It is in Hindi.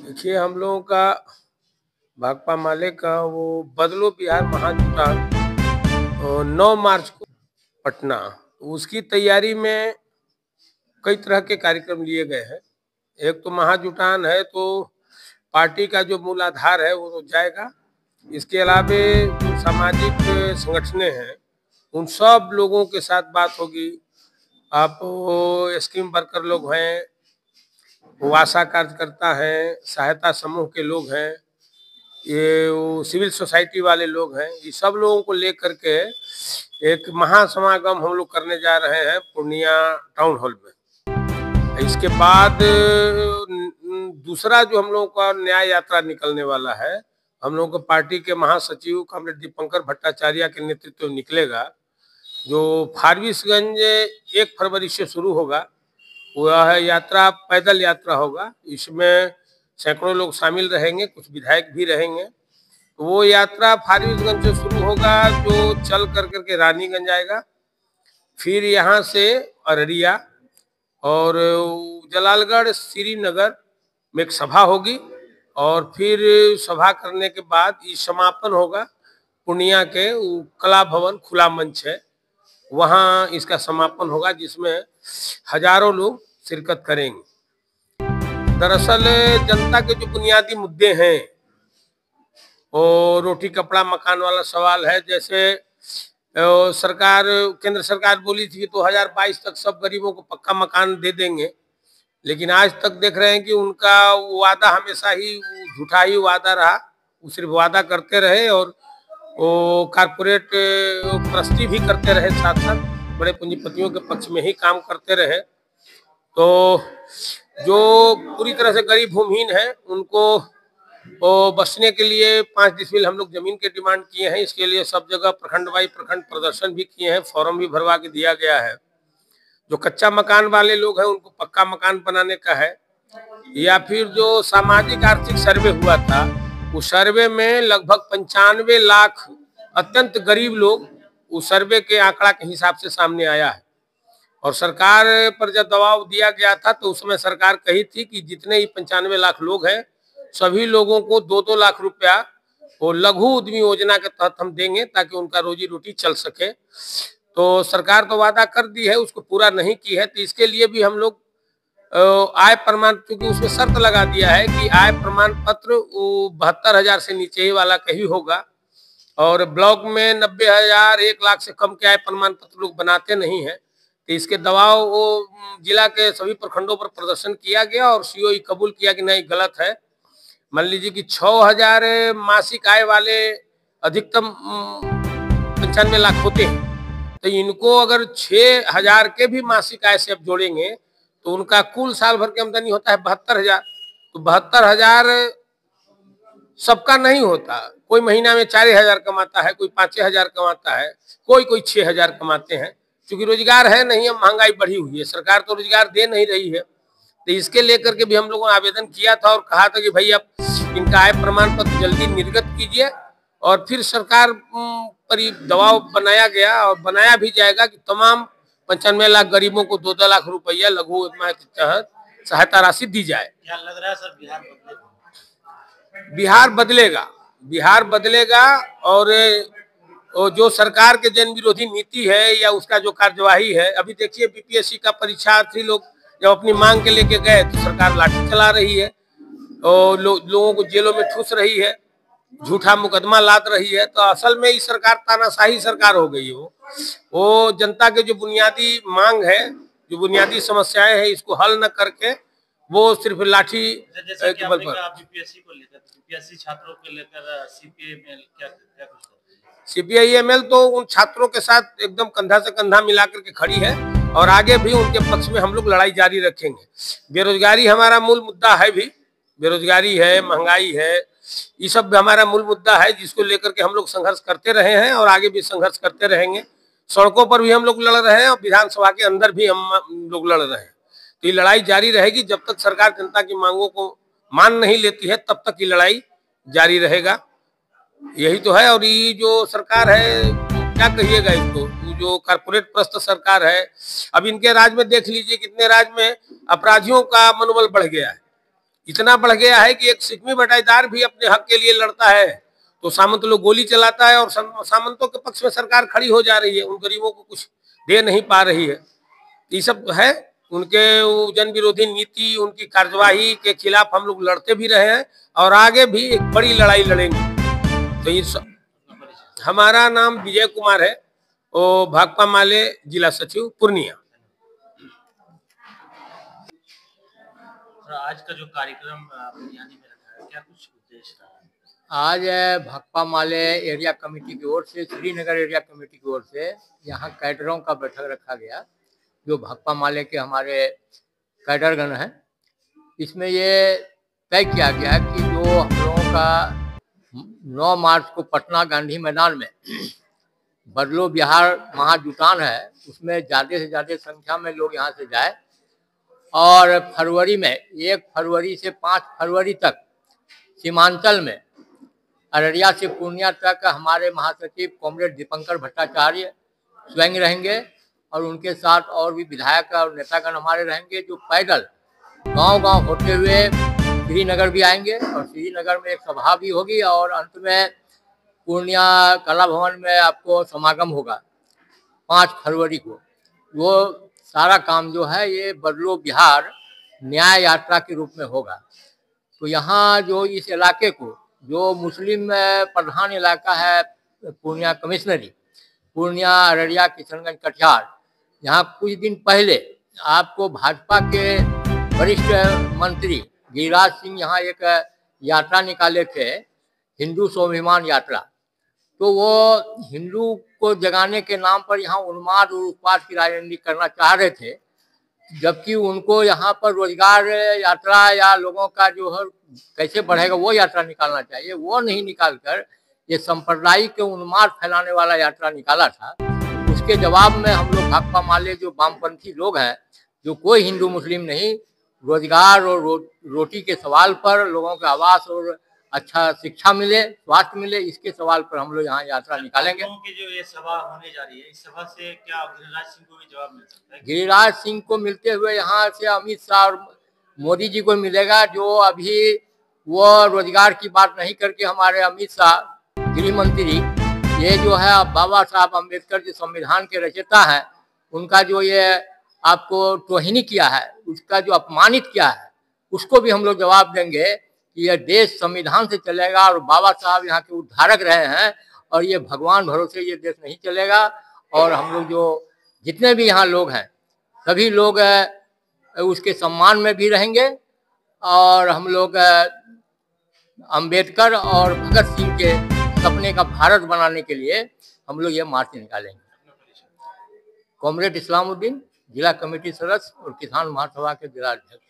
देखिए, हम लोगों का भाकपा माले का वो बदलो बिहार महाजुटान 9 मार्च को पटना, उसकी तैयारी में कई तरह के कार्यक्रम लिए गए हैं। एक तो महाजुटान है, तो पार्टी का जो मूल आधार है वो तो जाएगा। इसके अलावे जो सामाजिक संगठनें हैं, उन सब लोगों के साथ बात होगी। आप स्कीम वर्कर लोग हैं, वो आशा कार्यकर्ता हैं, सहायता समूह के लोग हैं, ये वो सिविल सोसाइटी वाले लोग हैं, ये सब लोगों को लेकर के एक महासमागम हम लोग करने जा रहे हैं पूर्णिया टाउन हॉल में। इसके बाद दूसरा जो हम लोगों का न्याय यात्रा निकलने वाला है, हम लोगों को पार्टी के महासचिव कॉमरेड दीपंकर भट्टाचार्य के नेतृत्व में निकलेगा, जो फारबिसगंज 1 फरवरी से शुरू होगा। वह यात्रा पैदल यात्रा होगा। इसमें सैकड़ों लोग शामिल रहेंगे, कुछ विधायक भी रहेंगे। तो वो यात्रा फारबिसगंज से शुरू होगा, जो चल करके रानीगंज आएगा, फिर यहाँ से अररिया और जलालगढ़ श्रीनगर में एक सभा होगी, और फिर सभा करने के बाद ये समापन होगा पूर्णिया के कला भवन खुला मंच है, वहाँ इसका समापन होगा, जिसमें हजारों लोग शिरकत करेंगे। दरअसल जनता के जो बुनियादी मुद्दे हैं, और रोटी कपड़ा मकान वाला सवाल है। जैसे सरकार, केंद्र सरकार बोली थी कि 2022 तक सब गरीबों को पक्का मकान दे देंगे, लेकिन आज तक देख रहे हैं कि उनका वादा हमेशा ही झूठा ही वादा रहा। वो सिर्फ वादा करते रहे और वो कारपोरेट प्रस्ती भी करते रहे, साथ साथ बड़े पूंजीपतियों के पक्ष में ही काम करते रहे। तो जो पूरी तरह से गरीब भूमिहीन है, उनको बसने के लिए 5 डिसमिल हम लोग जमीन के डिमांड किए हैं। इसके लिए सब जगह प्रखंड वाई प्रखंड प्रदर्शन भी किए हैं, फॉर्म भी भरवा के दिया गया है। जो कच्चा मकान वाले लोग हैं, उनको पक्का मकान बनाने का है। या फिर जो सामाजिक आर्थिक सर्वे हुआ था, उस सर्वे में लगभग 95 लाख अत्यंत गरीब लोग उस सर्वे के आंकड़ा के हिसाब से सामने आया है। और सरकार पर जब दबाव दिया गया था, तो उस समय सरकार कही थी कि जितने ही 95 लाख लोग हैं, सभी लोगों को 2-2 लाख रुपया वो लघु उद्यमी योजना के तहत हम देंगे, ताकि उनका रोजी रोटी चल सके। तो सरकार तो वादा कर दी है, उसको पूरा नहीं की है। तो इसके लिए भी हम लोग आय प्रमाण, क्योंकि उसमें शर्त लगा दिया है कि आय प्रमाण पत्र 72,000 से नीचे ही वाला का ही होगा, और ब्लॉक में 90,000 1 लाख से कम के आय प्रमाण पत्र लोग बनाते नहीं है। तो इसके दबाव वो जिला के सभी प्रखंडों पर प्रदर्शन किया गया, और सीओ कबूल किया कि नहीं, गलत है। मान लीजिए कि 6,000 मासिक आय वाले अधिकतम 95 लाख होते हैं, तो इनको अगर 6,000 के भी मासिक आय से अब जोड़ेंगे, तो उनका कुल साल भर की आमदनी होता है 72,000। तो 72,000 सबका नहीं होता। कोई महीना में 4,000 कमाता है, कोई 5,000 कमाता है, कोई 6,000 कमाते हैं। क्योंकि रोजगार है नहीं, अब महंगाई बढ़ी हुई है, सरकार तो रोजगार दे नहीं रही है। तो इसके लेकर के भी हम लोगों ने आवेदन किया था और कहा था कि भाई अब इनका आय प्रमाण पत्र जल्दी निर्गत कीजिए। और फिर सरकार पर दबाव बनाया गया, और बनाया भी जाएगा कि तमाम 95 लाख गरीबों को 2-2 लाख रुपया लघु उद्यम के तहत सहायता राशि दी जाए। क्या लग रहा है सर, बिहार बदलेगा? बिहार बदलेगा, और जो सरकार के जन विरोधी नीति है या उसका जो कार्यवाही है, अभी देखिए बीपीएससी का परीक्षार्थी लोग जब अपनी मांग के लेके गए, तो सरकार लाठी चला रही है, और लोगों को जेलों में ठूस रही है, झूठा मुकदमा लाद रही है। तो असल में ये सरकार तानाशाही सरकार हो गई है। वो जनता के जो बुनियादी मांग है, जो बुनियादी समस्याएं हैं, इसको हल न करके वो सिर्फ लाठी के बल पर। बीपीएससी को लेकर, बीपीएससी छात्रों को लेकर सीपीआईएमएल क्या कुछ? सीपीआईएमएल तो उन छात्रों के साथ एकदम कंधा से कंधा मिलाकर के खड़ी है, और आगे भी उनके पक्ष में हम लोग लड़ाई जारी रखेंगे। बेरोजगारी हमारा मूल मुद्दा है भी, बेरोजगारी है, महंगाई है, ये सब हमारा मूल मुद्दा है, जिसको लेकर के हम लोग संघर्ष करते रहे हैं और आगे भी संघर्ष करते रहेंगे। सड़कों पर भी हम लोग लड़ रहे हैं, और विधानसभा के अंदर भी हम लोग लड़ रहे हैं। तो ये लड़ाई जारी रहेगी जब तक सरकार जनता की मांगों को मान नहीं लेती है, तब तक ये लड़ाई जारी रहेगा। यही तो है। और ये जो सरकार है, क्या कहिएगा इसको, जो कारपोरेट प्रस्त सरकार है, अब इनके राज्य में देख लीजिए कितने राज्य में अपराधियों का मनोबल बढ़ गया है। इतना बढ़ गया है कि एक सिकमी बटाईदार भी अपने हक के लिए लड़ता है तो सामंत लोग गोली चलाता है, और सामंतों के पक्ष में सरकार खड़ी हो जा रही है, उन गरीबों को कुछ दे नहीं पा रही है। ये सब है उनके जन विरोधी नीति, उनकी कार्यवाही के खिलाफ हम लोग लड़ते भी रहे हैं और आगे भी एक बड़ी लड़ाई लड़ेंगे। तो ये हमारा नाम विजय कुमार है और भाकपा माले जिला सचिव पूर्णिया। आज का जो कार्यक्रम बुनियादी में रखा है, क्या कुछ उद्देश्य रहा है? आज भाकपा माले एरिया कमेटी की ओर से, श्रीनगर एरिया कमेटी की ओर से यहाँ कैडरों का बैठक रखा गया, जो भाकपा माले के हमारे कैडरगण हैं। इसमें ये तय किया गया कि जो हम लोगों का 9 मार्च को पटना गांधी मैदान में बदलो बिहार महाजुटान है, उसमें ज़्यादा से ज़्यादा संख्या में लोग यहाँ से जाए और फरवरी में 1 फरवरी से 5 फरवरी तक सीमांचल में अररिया से पूर्णिया तक हमारे महासचिव कॉमरेड दीपंकर भट्टाचार्य स्वयं रहेंगे और उनके साथ और भी विधायक और नेतागण हमारे रहेंगे, जो पैदल गांव-गांव होते हुए श्रीनगर भी आएंगे और श्रीनगर में एक सभा भी होगी और अंत में पूर्णिया कला भवन में आपको समागम होगा 5 फरवरी को। वो सारा काम जो है ये बदलो बिहार न्याय यात्रा के रूप में होगा। तो यहाँ जो इस इलाके को, जो मुस्लिम प्रधान इलाका है पूर्णिया कमिश्नरी, पूर्णिया अररिया किशनगंज कटिहार, यहाँ कुछ दिन पहले आपको भाजपा के वरिष्ठ मंत्री गिरिराज सिंह यहाँ एक यात्रा निकाले थे, हिंदू स्वाभिमान यात्रा। तो वो हिंदू को जगाने के नाम पर यहाँ उन्माद और उत्पाद की राजनीति करना चाह रहे थे, जबकि उनको यहाँ पर रोजगार यात्रा या लोगों का जो है कैसे बढ़ेगा वो यात्रा निकालना चाहिए। वो नहीं निकालकर ये सांप्रदायिक उन्माद फैलाने वाला यात्रा निकाला था। उसके जवाब में हम लोग भाकपा माले जो वामपंथी लोग हैं, जो कोई हिंदू मुस्लिम नहीं, रोजगार और रोटी के सवाल पर, लोगों का आवास और अच्छा शिक्षा मिले, स्वास्थ्य मिले, इसके सवाल पर हम लोग यहाँ यात्रा निकालेंगे। की जो ये सभा होने जा रही है, इस सभा से क्या गिरिराज सिंह को भी जवाब मिल सकता है? गिरिराज सिंह को मिलते हुए यहाँ से अमित शाह और मोदी जी को मिलेगा, जो अभी वो रोजगार की बात नहीं करके हमारे अमित शाह गृह मंत्री, ये जो है बाबा साहब अम्बेडकर जो संविधान के रचयिता हैं, उनका जो ये आपको तौहीनी किया है, उसका जो अपमानित किया है, उसको भी हम लोग जवाब देंगे कि यह देश संविधान से चलेगा और बाबा साहब यहाँ के उद्धारक रहे हैं और ये भगवान भरोसे ये देश नहीं चलेगा। और हम लोग जो जितने भी यहाँ लोग हैं, सभी लोग उसके सम्मान में भी रहेंगे और हम लोग अंबेडकर और भगत सिंह के सपने का भारत बनाने के लिए हम लोग ये मार्च निकालेंगे। कॉमरेड इस्लामुद्दीन, जिला कमेटी सदस्य और किसान महासभा के जिला अध्यक्ष।